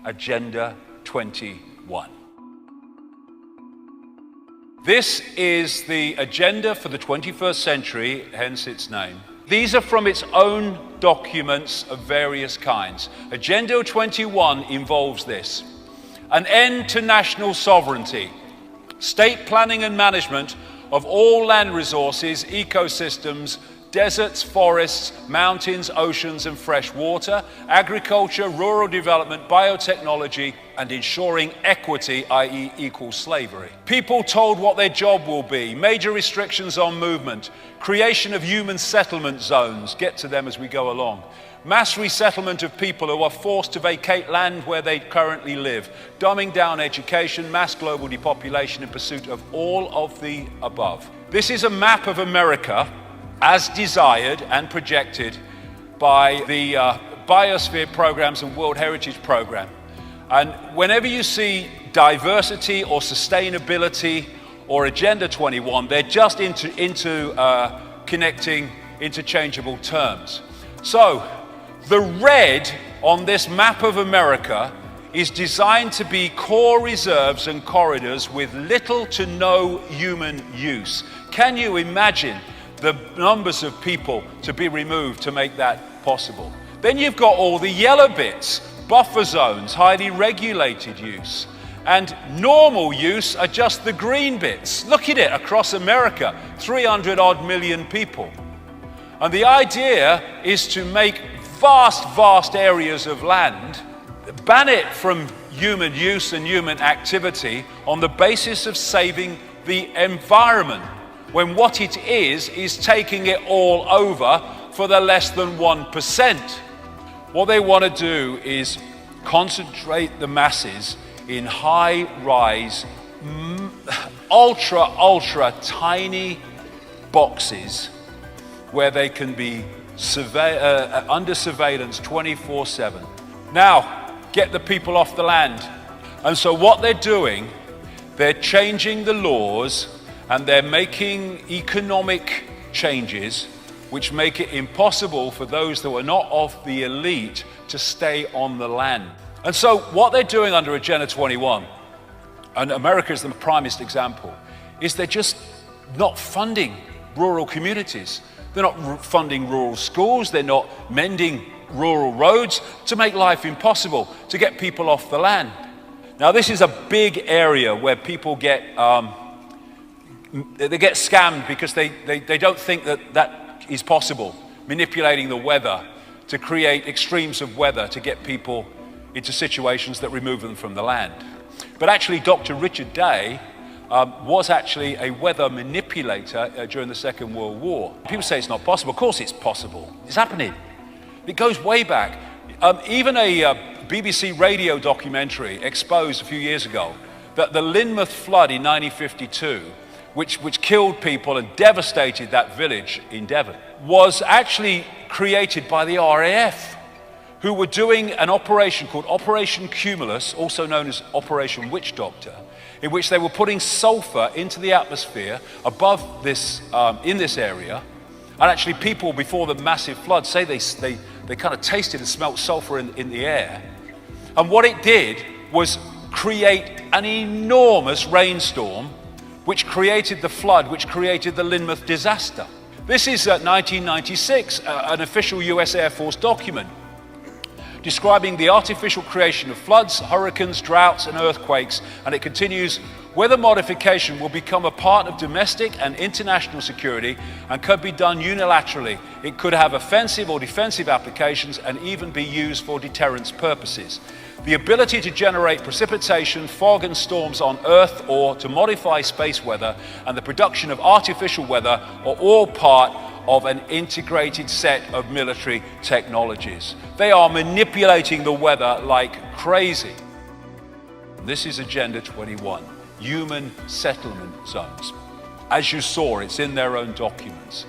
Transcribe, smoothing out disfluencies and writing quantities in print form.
Agenda 21. This is the agenda for the 21st century, hence its name. These are from its own documents of various kinds. Agenda 21 involves this: an end to national sovereignty, state planning and management of all land resources, ecosystems, deserts, forests, mountains, oceans and fresh water, agriculture, rural development, biotechnology, and ensuring equity, i.e. equal slavery. People told what their job will be, major restrictions on movement, creation of human settlement zones, get to them as we go along, mass resettlement of people who are forced to vacate land where they currently live, dumbing down education, mass global depopulation in pursuit of all of the above. This is a map of America as desired and projected by the Biosphere Programs and World Heritage Program. And whenever you see diversity or sustainability or Agenda 21, they're just into connecting interchangeable terms. So the red on this map of America is designed to be core reserves and corridors with little to no human use. Can you imagine the numbers of people to be removed to make that possible? Then you've got all the yellow bits, buffer zones, highly regulated use, and normal use are just the green bits. Look at it across America, 300 odd million people. And the idea is to make vast areas of land, ban it from human use and human activity on the basis of saving the environment, when what it is taking it all over for the less than 1%. What they want to do is concentrate the masses in high-rise, ultra tiny boxes where they can be under surveillance 24/7. Now, get the people off the land. And so what they're doing, they're changing the laws and they're making economic changes which make it impossible for those that are not of the elite to stay on the land. And so what they're doing under Agenda 21, and America is the primest example, is they're just not funding rural communities. They're not funding rural schools, they're not mending rural roads to make life impossible, to get people off the land. Now this is a big area where people get scammed because they don't think that is possible, manipulating the weather to create extremes of weather to get people into situations that remove them from the land. But actually Dr. Richard Day was actually a weather manipulator during the Second World War. People say it's not possible. Of course it's possible. It's happening. It goes way back. Even a BBC radio documentary exposed a few years ago that the Lynmouth flood in 1952, which killed people and devastated that village in Devon, was actually created by the RAF, who were doing an operation called Operation Cumulus, also known as Operation Witch Doctor, in which they were putting sulfur into the atmosphere above this, in this area. And actually people before the massive flood say they kind of tasted and smelt sulfur in the air. And what it did was create an enormous rainstorm which created the flood, which created the Lynmouth disaster. This is 1996, an official US Air Force document describing the artificial creation of floods, hurricanes, droughts and earthquakes, and it continues, weather modification will become a part of domestic and international security and could be done unilaterally. It could have offensive or defensive applications and even be used for deterrence purposes. The ability to generate precipitation, fog and storms on Earth or to modify space weather and the production of artificial weather are all part of an integrated set of military technologies. They are manipulating the weather like crazy. This is Agenda 21, human settlement zones. As you saw, it's in their own documents.